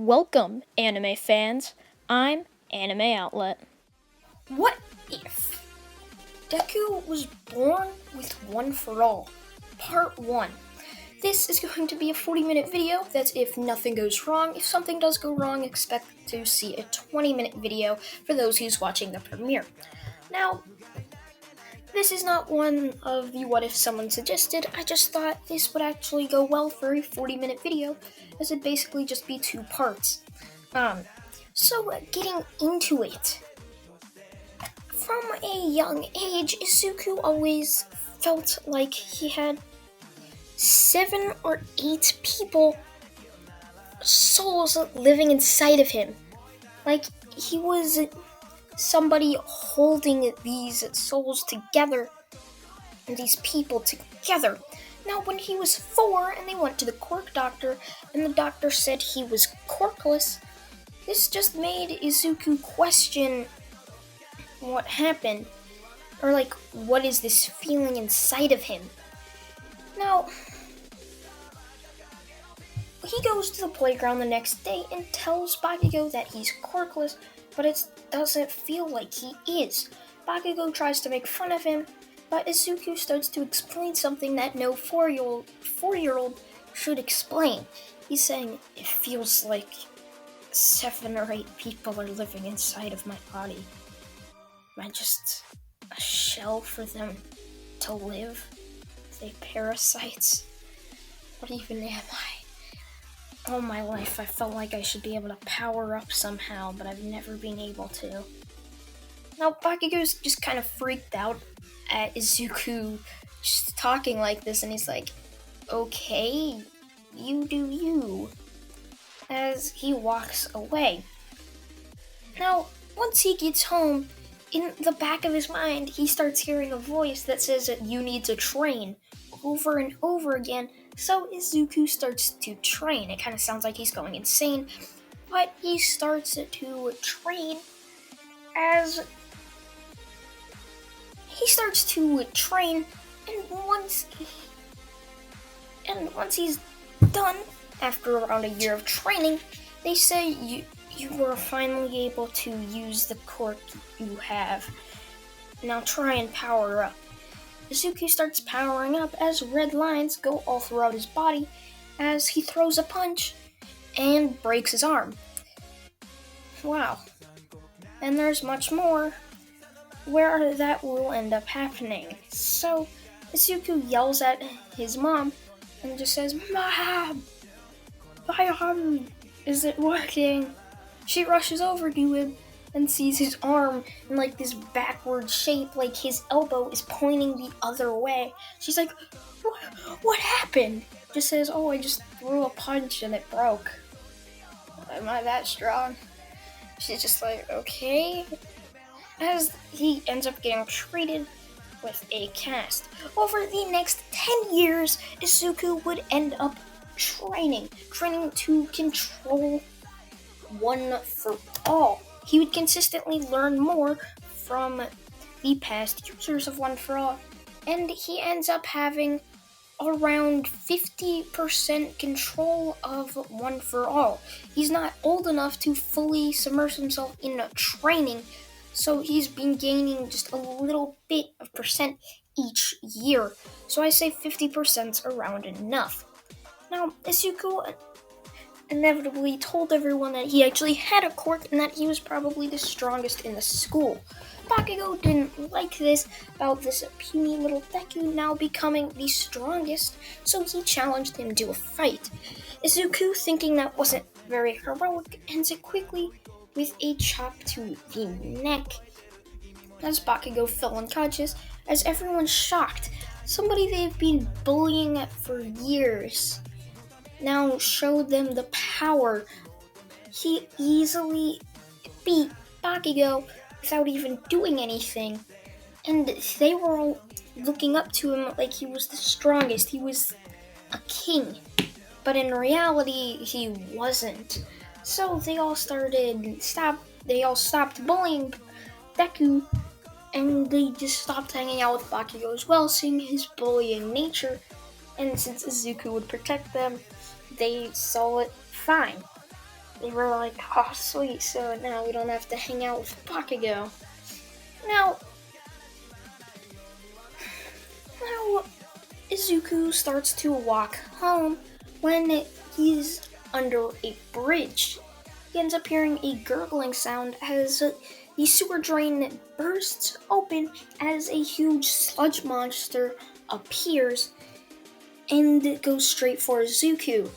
Welcome, anime fans. I'm Anime Outlet. What if Deku was born with One for All? Part 1. This is going to be a 40-minute video. That's if nothing goes wrong. If something does go wrong, expect to see a 20-minute video for those who's watching the premiere. Now, this is not one of the what if someone suggested. I just thought this would actually go well for a 40-minute video, as it'd basically just be 2 parts. So getting into it. From a young age, Izuku always felt like he had 7 or 8 people, souls living inside of him. Like he was somebody holding these souls together, and these people together. Now, when he was 4 and they went to the quirk doctor, and the doctor said he was quirkless, this just made Izuku question what happened, or like, what is this feeling inside of him? Now, he goes to the playground the next day and tells Bakugo that he's quirkless, but it doesn't feel like he is. Bakugo tries to make fun of him, but Izuku starts to explain something that no 4-year-old should explain. He's saying, it feels like 7 or 8 people are living inside of my body. Am I just a shell for them to live? Are they parasites? What even am I? All my life I felt like I should be able to power up somehow, but I've never been able to. Now Bakugo's just kind of freaked out at Izuku just talking like this, and he's like, okay, you do you, as he walks away. Now, once he gets home, in the back of his mind, he starts hearing a voice that says that you need to train over and over again. So Izuku starts to train. It kind of sounds like he's going insane, but he starts to train as he starts to train, and once he's done, after around a year of training, they say you were finally able to use the quirk you have. Now try and power up. Izuku starts powering up as red lines go all throughout his body as he throws a punch and breaks his arm. Wow. And there's much more where that will end up happening. So Izuku yells at his mom and just says, Mom! My arm isn't working. She rushes over to him and sees his arm in like this backward shape, like his elbow is pointing the other way. She's like, what happened? Just says, oh, I just threw a punch and it broke. Am I that strong? She's just like, okay. As he ends up getting treated with a cast. Over the next 10 years, Izuku would end up training to control One for All. He would consistently learn more from the past users of One for All, and he ends up having around 50% control of One for All. He's not old enough to fully submerge himself in training, so he's been gaining just a little bit of percent each year. So I say 50%'s around enough. Now, Izuku inevitably told everyone that he actually had a quirk and that he was probably the strongest in the school. Bakugo didn't like this about this puny little Deku now becoming the strongest, so he challenged him to a fight. Izuku, thinking that wasn't very heroic, ends it quickly with a chop to the neck, as Bakugo fell unconscious, as everyone's shocked. Somebody they've been bullying for years now showed them the power. He easily beat Bakugo without even doing anything, and they were all looking up to him like he was the strongest. He was a king, but in reality he wasn't. So they all stopped bullying Deku, and they just stopped hanging out with Bakugo as well, seeing his bullying nature. And since Izuku would protect them, they saw it fine. they were like, oh sweet, so now we don't have to hang out with Bakugo. Now, now Izuku starts to walk home when he's under a bridge. He ends up hearing a gurgling sound as the sewer drain bursts open as a huge sludge monster appears and goes straight for Izuku,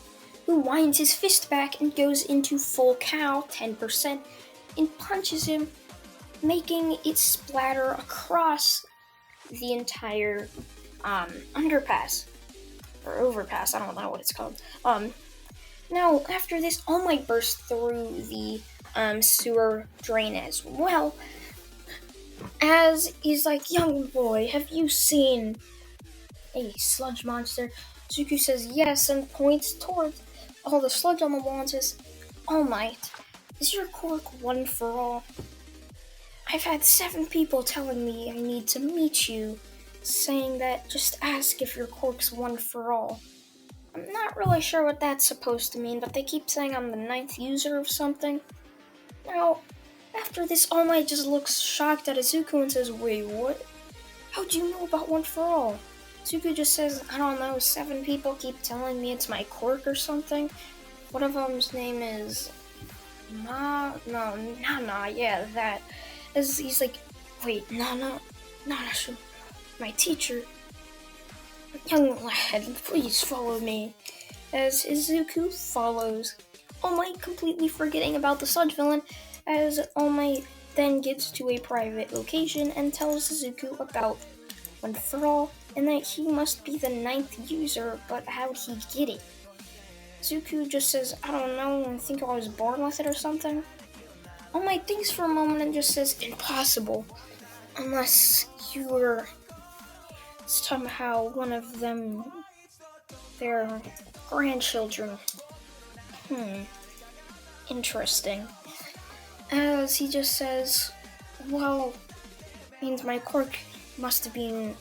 who winds his fist back and goes into full cow 10% and punches him, making it splatter across the entire underpass or overpass. I don't know what it's called. Now after this, All Might bursts through the sewer drain as well. As he's like, young boy, have you seen a sludge monster? Zuku says yes and points towards all the sludge on the wall and says, All Might, is your quirk one for all? I've had 7 people telling me I need to meet you, saying that just ask if your quirk's one for all. I'm not really sure what that's supposed to mean, but they keep saying I'm the 9th user of something. Now, after this, All Might just looks shocked at Izuku and says, wait, what? How'd you know about one for all? Izuku just says, I don't know, 7 people keep telling me it's my quirk or something. One of them's name is Nana, yeah, that. As he's like, wait, Nana, my teacher. Young lad, please follow me. As Izuku follows, All Might completely forgetting about the sludge villain, as All Might then gets to a private location and tells Izuku about One for All, and that he must be the 9th user, but how'd he get it? Izuku just says, I don't know, I think I was born with it or something. All Might thinks for a moment and just says, impossible, unless you were somehow one of them, their grandchildren. Interesting. As he just says, well, means my quirk must have been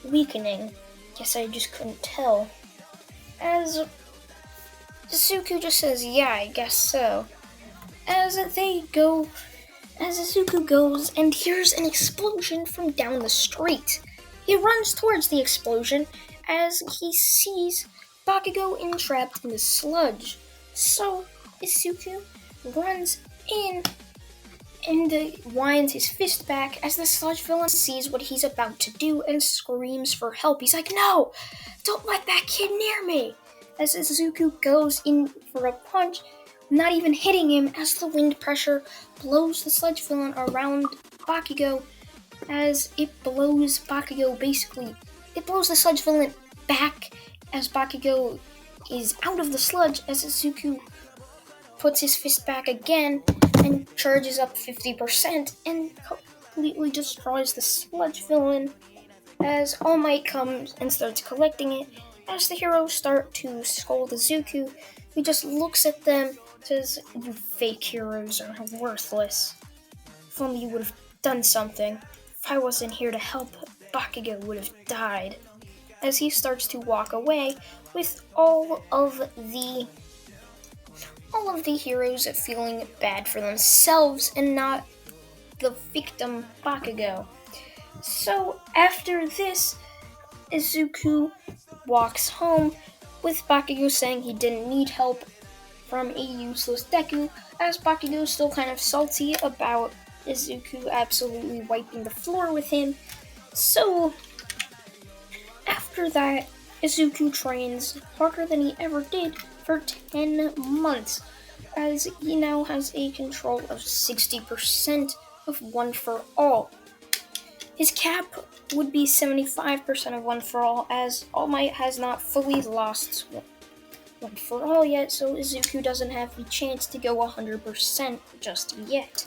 weakening. Guess I just couldn't tell. As Izuku just says, yeah, I guess so. As Izuku goes and hears an explosion from down the street. He runs towards the explosion as he sees Bakugo entrapped in the sludge. So Izuku runs in and winds his fist back as the sludge villain sees what he's about to do and screams for help. He's like, no, don't let that kid near me. As Izuku goes in for a punch, not even hitting him as the wind pressure blows the sludge villain around Bakugo, as it blows it blows the sludge villain back as Bakugo is out of the sludge, as Izuku puts his fist back again and charges up 50% and completely destroys the sludge villain, as All Might comes and starts collecting it. As the heroes start to scold Izuku, he just looks at them, says, you fake heroes are worthless. If only you would have done something. If I wasn't here to help, Bakugo would have died. As he starts to walk away with all of the heroes feeling bad for themselves and not the victim Bakugo. So after this, Izuku walks home with Bakugo saying he didn't need help from a useless Deku, as Bakugo is still kind of salty about Izuku absolutely wiping the floor with him. So after that, Izuku trains harder than he ever did for 10 months, as he now has a control of 60% of One for All. His cap would be 75% of One for All, as All Might has not fully lost One for All yet, so Izuku doesn't have the chance to go 100% just yet.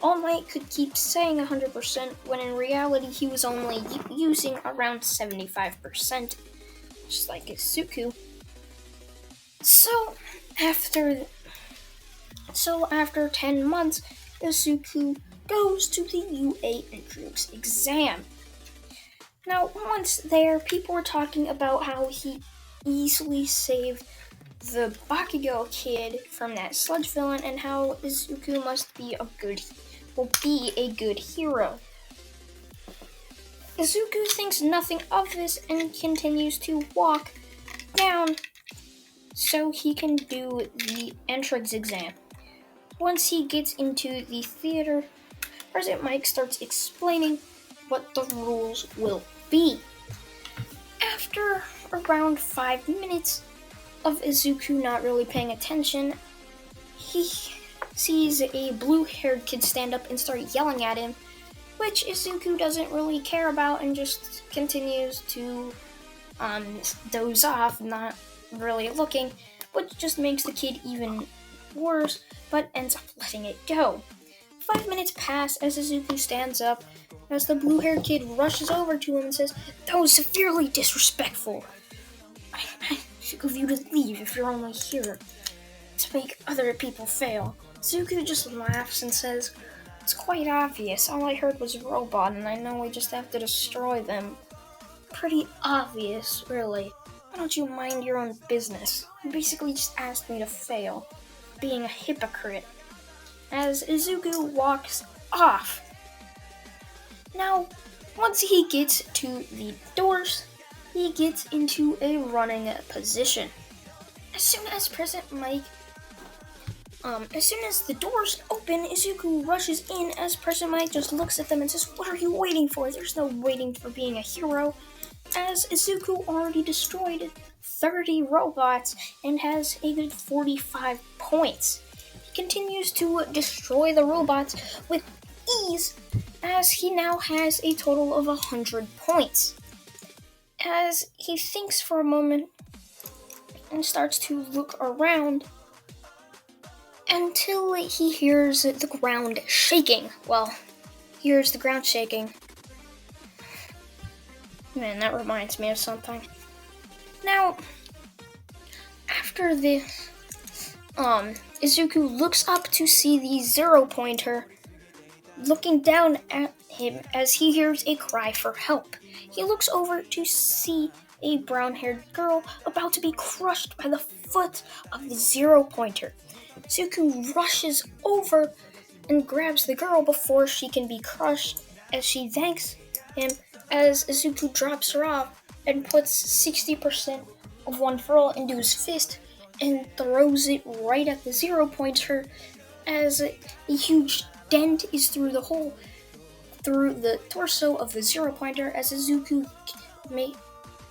All Might could keep saying 100% when in reality he was only using around 75%, just like Izuku. So after 10 months, Izuku goes to the UA entrance exam. Now, once there, people were talking about how he easily saved the Bakugo kid from that sludge villain and how Izuku must be a good hero. Izuku thinks nothing of this and continues to walk down so he can do the entrance exam. Once he gets into the theater, President Mike starts explaining what the rules will be. After around 5 minutes of Izuku not really paying attention, he sees a blue-haired kid stand up and start yelling at him, which Izuku doesn't really care about and just continues to doze off, not really looking, which just makes the kid even worse, but ends up letting it go. 5 minutes pass as Izuku stands up, as the blue-haired kid rushes over to him and says, "That was severely disrespectful. I should leave you to leave if you're only here to make other people fail." Izuku just laughs and says, "It's quite obvious. All I heard was a robot, and I know we just have to destroy them." Pretty obvious, really. Why don't you mind your own business? You basically just asked me to fail, being a hypocrite. As Izuku walks off. Now, once he gets to the doors, he gets into a running position. As soon as the doors open, Izuku rushes in as President Mike just looks at them and says, "What are you waiting for? There's no waiting for being a hero," as Izuku already destroyed 30 robots and has a good 45 points. He continues to destroy the robots with ease as he now has a total of 100 points. As he thinks for a moment and starts to look around until he hears the ground shaking. Well, hears the ground shaking. Man, that reminds me of something. Now, after this, Izuku looks up to see the 0-pointer looking down at him as he hears a cry for help. He looks over to see a brown-haired girl about to be crushed by the foot of the 0-pointer. Izuku rushes over and grabs the girl before she can be crushed as she thanks him as Izuku drops her off and puts 60% of one furl into his fist and throws it right at the 0-pointer as a huge dent is through the torso of the 0-pointer as Izuku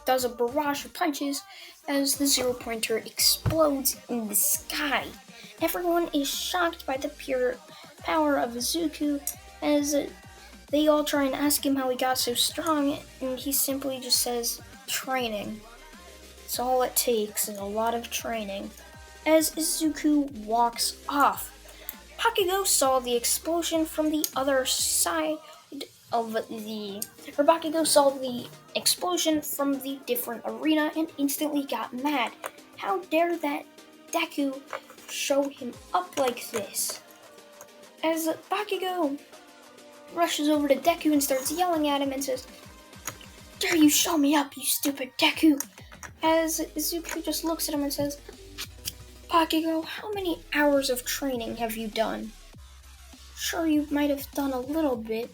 does a barrage of punches as the 0-pointer explodes in the sky. Everyone is shocked by the pure power of Izuku as they all try and ask him how he got so strong, and he simply just says, "Training. It's all it takes is a lot of training." As Izuku walks off, Bakugo saw the explosion from the other side of Bakugo saw the explosion from the different arena and instantly got mad. How dare that Deku show him up like this? As Bakugo rushes over to Deku and starts yelling at him and says, "Dare you show me up, you stupid Deku?" As Izuku just looks at him and says, "Bakugo, how many hours of training have you done? Sure, you might have done a little bit,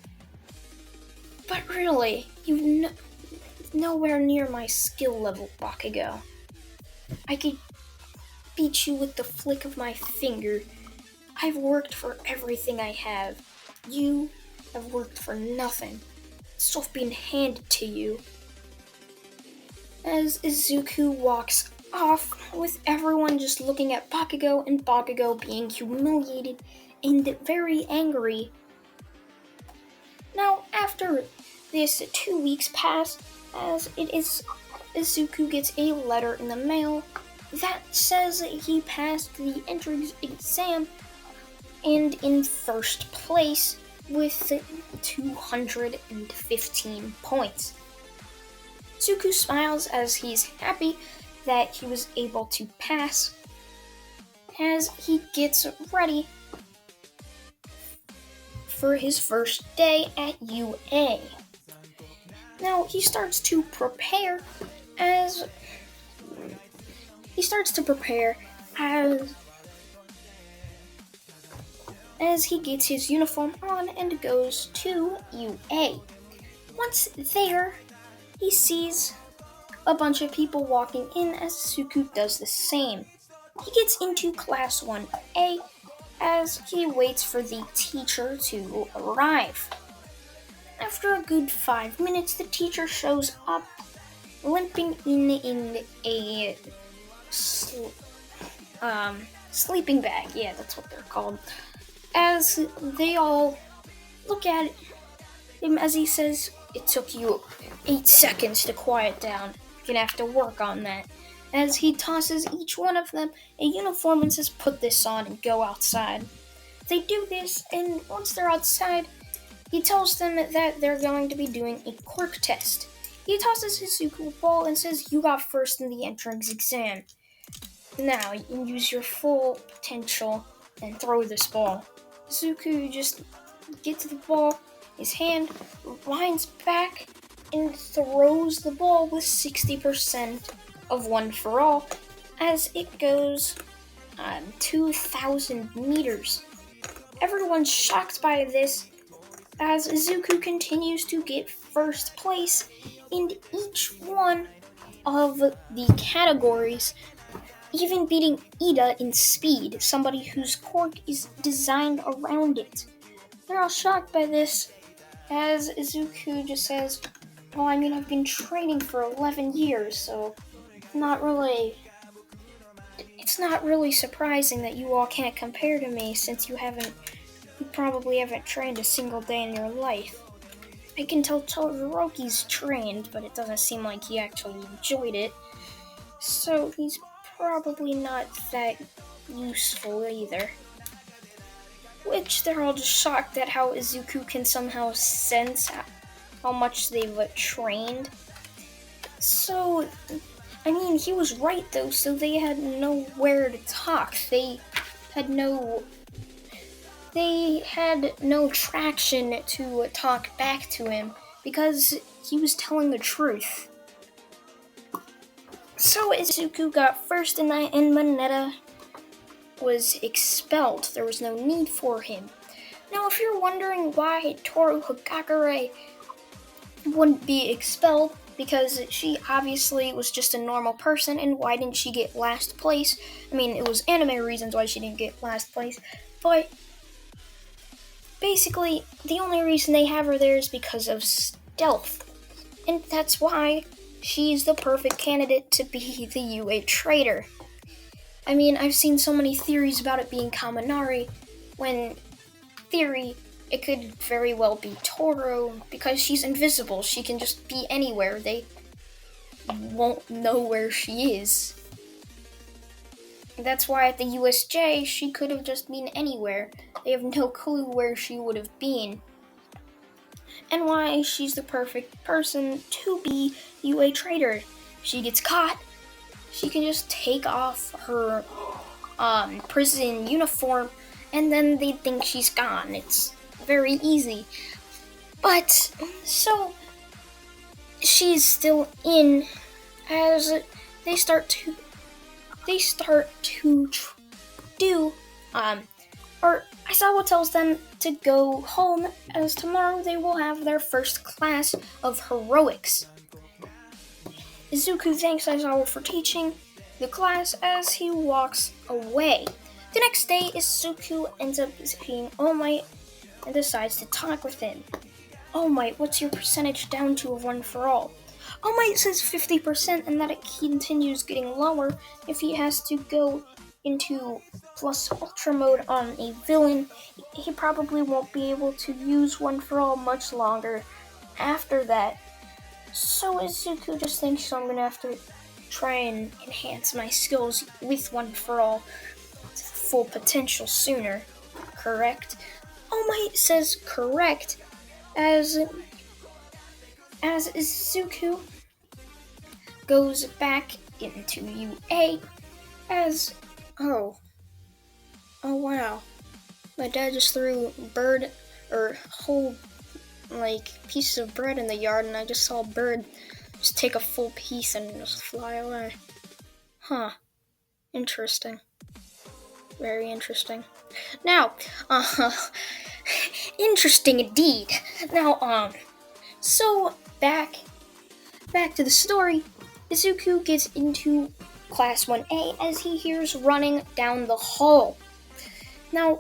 but really, you're nowhere near my skill level, Bakugo. I could beat you with the flick of my finger. I've worked for everything I have. You have worked for nothing. Stuff being handed to you." As Izuku walks off, with everyone just looking at Bakugo and Bakugo being humiliated and very angry. Now, after this 2 weeks pass, as Izuku gets a letter in the mail that says he passed the entrance exam and in first place with 215 points. Izuku smiles as he's happy that he was able to pass as he gets ready for his first day at UA. Now he starts to prepare as He starts to prepare as he gets his uniform on and goes to UA. Once there, he sees a bunch of people walking in as Suku does the same. He gets into Class 1A as he waits for the teacher to arrive. After a good 5 minutes, the teacher shows up, limping in a sleeping bag. Yeah, that's what they're called. As they all look at him as he says, "It took you 8 seconds to quiet down. You're gonna have to work on that." As he tosses each one of them a uniform and says, "Put this on and go outside." They do this, and once they're outside, he tells them that they're going to be doing a quirk test. He tosses Hizuku a ball and says, "You got first in the entrance exam. Now you can use your full potential and throw this ball." Hizuku just gets the ball, his hand winds back and throws the ball with 60% of one for all as it goes 2,000 meters. Everyone's shocked by this as Izuku continues to get first place in each one of the categories, even beating Ida in speed, somebody whose quirk is designed around it. They're all shocked by this as Izuku just says, "Well, I mean, I've been training for 11 years, so it's not really surprising that you all can't compare to me since you probably haven't trained a single day in your life. I can tell Todoroki's trained, but it doesn't seem like he actually enjoyed it, so he's probably not that useful either." Which they're all just shocked at how Izuku can somehow sense how much they've trained. So, I mean, he was right though, so they had nowhere to talk. They had no traction to talk back to him because he was telling the truth. So Izuku got first in that, and Mineta was expelled. There was no need for him. Now, if you're wondering why Toru Hagakure wouldn't be expelled, because she obviously was just a normal person, and why didn't she get last place? I mean, it was anime reasons why she didn't get last place, but basically, the only reason they have her there is because of stealth. And that's why she's the perfect candidate to be the UA traitor. I mean, I've seen so many theories about it being Kaminari, when theory, it could very well be Toro, because she's invisible. She can just be anywhere. They won't know where she is. That's why at the USJ, she could have just been anywhere. They have no clue where she would have been. And why she's the perfect person to be UA traitor. She gets caught, she can just take off her prison uniform, and then they think she's gone. It's very easy. But, so, she's still in as they start to do, or Aizawa tells them to go home as tomorrow they will have their first class of heroics. Izuku thanks Aizawa for teaching the class as he walks away. The next day, Izuku ends up seeing All Might and decides to talk with him. "All Might, what's your percentage down to of one for all?" All Might says 50% and that it continues getting lower if he has to go into plus ultra mode on a villain. He probably won't be able to use one for all much longer after that. So Izuku just thinks, I'm gonna have to try and enhance my skills with one for all to full potential sooner. Correct? All Might says correct as Izuku goes back into UA as oh wow, my dad just threw whole pieces of bread in the yard, and I just saw a bird just take a full piece and just fly away. Huh. Interesting. Very interesting. Now, uh, interesting indeed. Now, so back to the story. Izuku gets into Class 1A as he hears running down the hall. Now,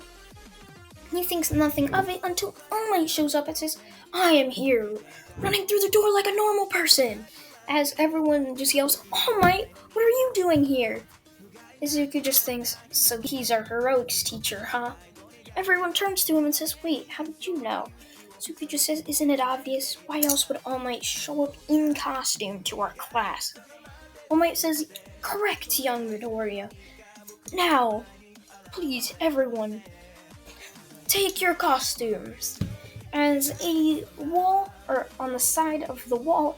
he thinks nothing of it until All Might shows up and says, "I am here, running through the door like a normal person." As everyone just yells, "All Might, what are you doing here?" Izuku just thinks, "So he's our heroics teacher, huh?" Everyone turns to him and says, "Wait, how did you know?" Izuku just says, "Isn't it obvious? Why else would All Might show up in costume to our class?" All Might says, "Correct, young Midoriya. Now, please, everyone, take your costumes." As a wall, or on the side of the wall,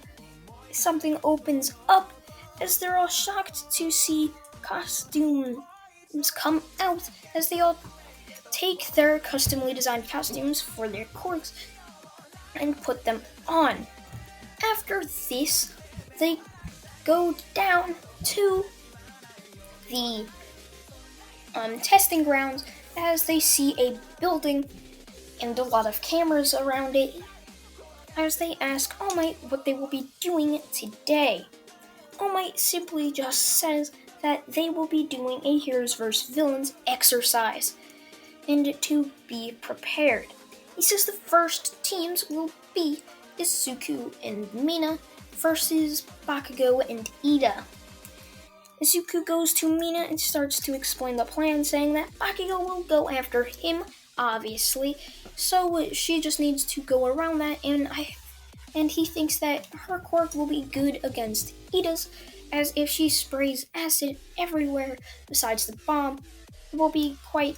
something opens up as they're all shocked to see costumes come out as they all take their customly designed costumes for their quirks and put them on. After this, they go down to the testing grounds as they see a building and a lot of cameras around it as they ask All Might what they will be doing today. All Might simply just says that they will be doing a Heroes vs. Villains exercise and to be prepared. He says the first teams will be Izuku and Mina versus Bakugo and Ida. Izuku goes to Mina and starts to explain the plan, saying that Bakugo will go after him, obviously, so she just needs to go around that, and he thinks that her quirk will be good against Ida's, as if she sprays acid everywhere besides the bomb, it will be quite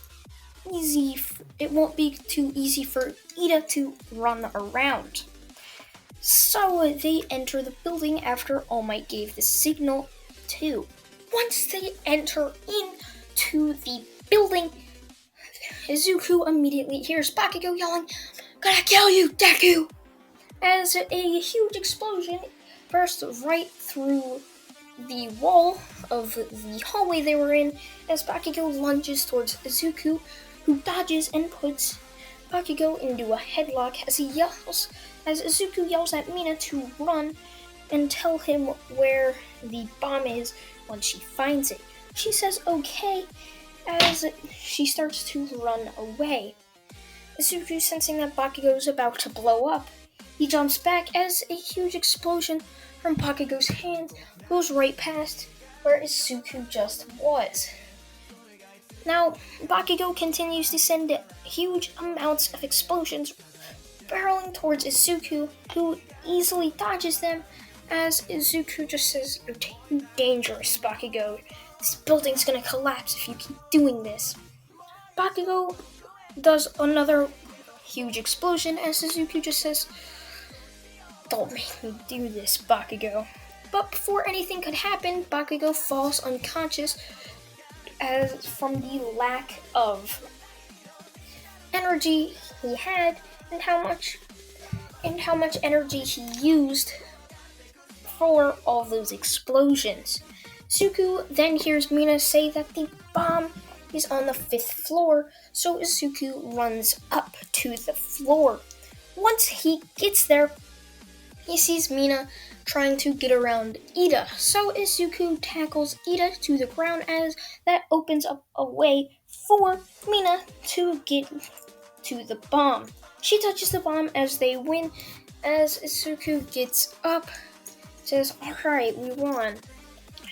easy. It won't be too easy for Ida to run around. So they enter the building after All Might gave the signal to. Once they enter into the building, Izuku immediately hears Bakugo yelling, "Gonna kill you, Deku!" As a huge explosion bursts right through the wall of the hallway they were in as Bakugo lunges towards Izuku, who dodges and puts Bakugo into a headlock as Izuku yells at Mina to run and tell him where the bomb is when she finds it. She says okay as she starts to run away. Izuku, sensing that Bakugo is about to blow up, he jumps back as a huge explosion from Bakugo's hand goes right past where Izuku just was. Now, Bakugo continues to send huge amounts of explosions barreling towards Izuku, who easily dodges them as Izuku just says, "You're too dangerous, Bakugo. This building's gonna collapse if you keep doing this." Bakugo does another huge explosion as Izuku just says, "Don't make me do this, Bakugo." But before anything could happen, Bakugo falls unconscious as from the lack of energy he had and how much energy he used for all those explosions. Izuku then hears Mina say that the bomb is on the 5th floor, so Izuku runs up to the floor. Once he gets there, he sees Mina trying to get around Ida, so Izuku tackles Ida to the ground as that opens up a way for Mina to get to the bomb. She touches the bomb as they win, as Izuku gets up, says, "Alright, we won."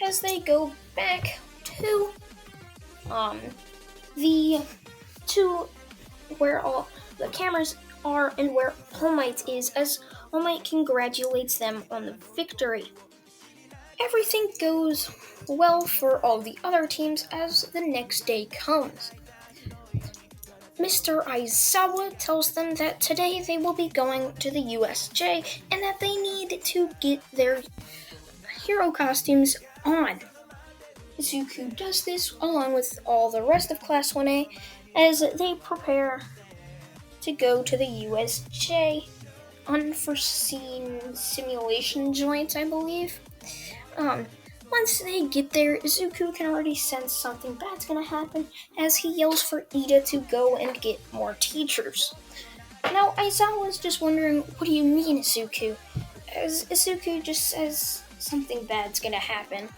As they go back to where all the cameras are and where All Might is, as All Might congratulates them on the victory. Everything goes well for all the other teams as the next day comes. Mr. Aizawa tells them that today they will be going to the USJ and that they need to get their hero costumes on. Izuku does this along with all the rest of Class 1A as they prepare to go to the USJ. Unforeseen simulation joint, I believe. Once they get there, Izuku can already sense something bad's gonna happen as he yells for Ida to go and get more teachers. Now, Aizawa's just wondering, what do you mean, Izuku? As Izuku just says something bad's gonna happen.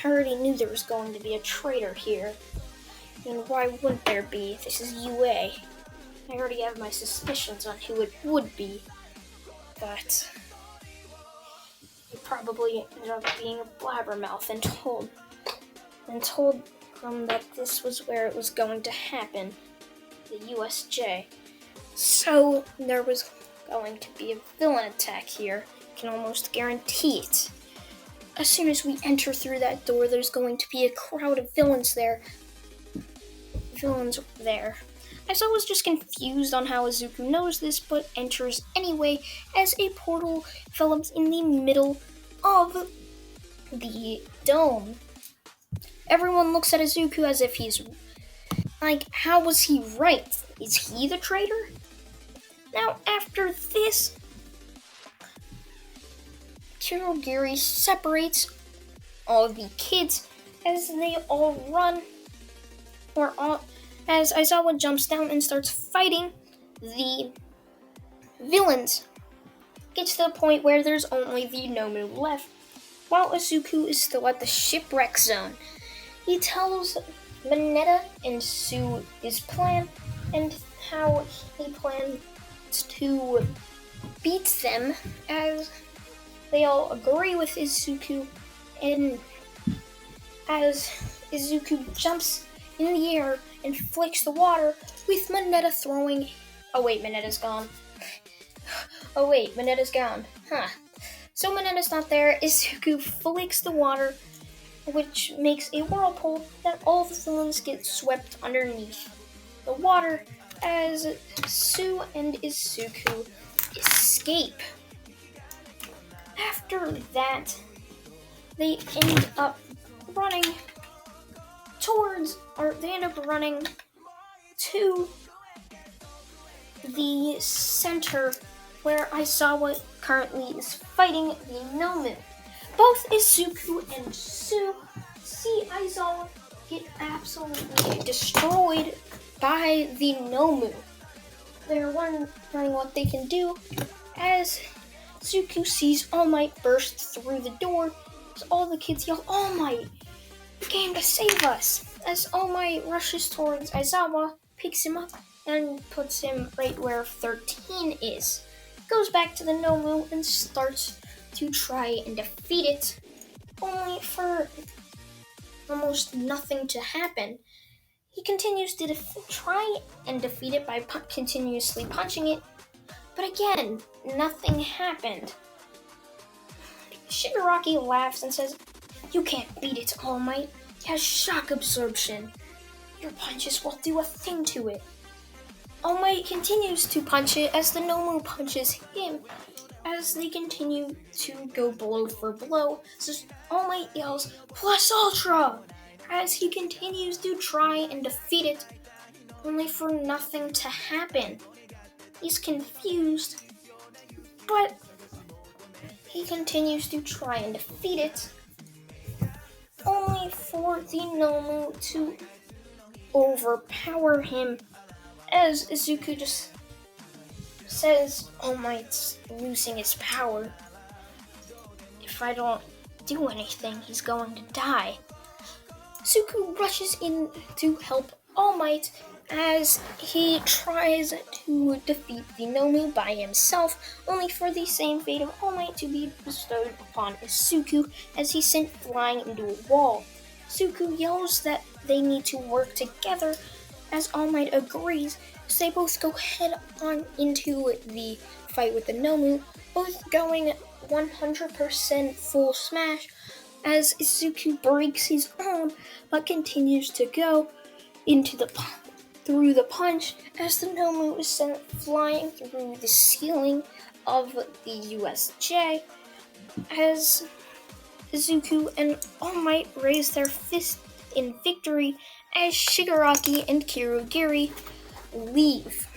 I already knew there was going to be a traitor here. And why wouldn't there be? This is UA. I already have my suspicions on who it would be. But he probably ended up being a blabbermouth and told them that this was where it was going to happen. The USJ. So there was going to be a villain attack here. I can almost guarantee it. As soon as we enter through that door, there's going to be a crowd of villains there. Aizawa was just confused on how Izuku knows this, but enters anyway as a portal develops in the middle of the dome. Everyone looks at Izuku as if he's like, how was he right? Is he the traitor? Now, after this, Kurogiri separates all of the kids as they all run, as Aizawa jumps down and starts fighting the villains. Gets to the point where there's only the Nomu left, while Izuku is still at the shipwreck zone. He tells Mineta and Sue his plan and how he plans to beat them, as they all agree with Izuku, and as Izuku jumps in the air and flicks the water with Mineta throwing... Oh wait, Mineta's gone. Huh. So Mineta's not there. Izuku flicks the water, which makes a whirlpool that all the villains get swept underneath the water as Sue and Izuku escape. After that, they end up running to the center where Aizawa currently is fighting the Nomu. Both Izuku and Sue see Aizawa get absolutely destroyed by the Nomu. They're wondering what they can do as Izuku sees All Might burst through the door as all the kids yell, "All Might! You came to save us!" As All Might rushes towards Aizawa, picks him up, and puts him right where 13 is. Goes back to the Nomu and starts to try and defeat it, only for almost nothing to happen. He continues to try and defeat it by continuously punching it, but again, nothing happened. Shigaraki laughs and says, "You can't beat it, All Might. It has shock absorption. Your punches won't do a thing to it." All Might continues to punch it as the Nomu punches him, as they continue to go blow for blow. So All Might yells, "Plus Ultra!" as he continues to try and defeat it, only for nothing to happen. He's confused, but he continues to try and defeat it, only for the Nomu to overpower him, as Izuku just says, "All Might's losing his power. If I don't do anything, he's going to die." Izuku rushes in to help All Might as he tries to defeat the Nomu by himself, only for the same fate of All Might to be bestowed upon Izuku as he's sent flying into a wall. Izuku yells that they need to work together, as All Might agrees, as they both go head on into the fight with the Nomu, both going 100% full smash, as Izuku breaks his arm but continues to go through the punch as the Nomu is sent flying through the ceiling of the USJ, as Izuku and All Might raise their fist in victory as Shigaraki and Kurogiri leave.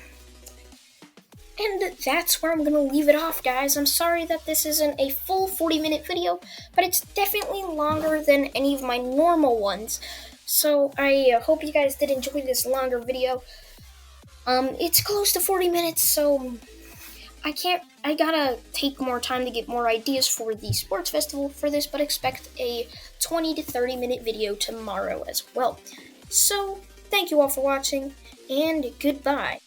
And that's where I'm gonna leave it off, guys. I'm sorry that this isn't a full 40-minute video, but it's definitely longer than any of my normal ones. So I hope you guys did enjoy this longer video. It's close to 40 minutes, so I gotta take more time to get more ideas for the sports festival for this, but expect a 20 to 30-minute video tomorrow as well. So, thank you all for watching, and goodbye.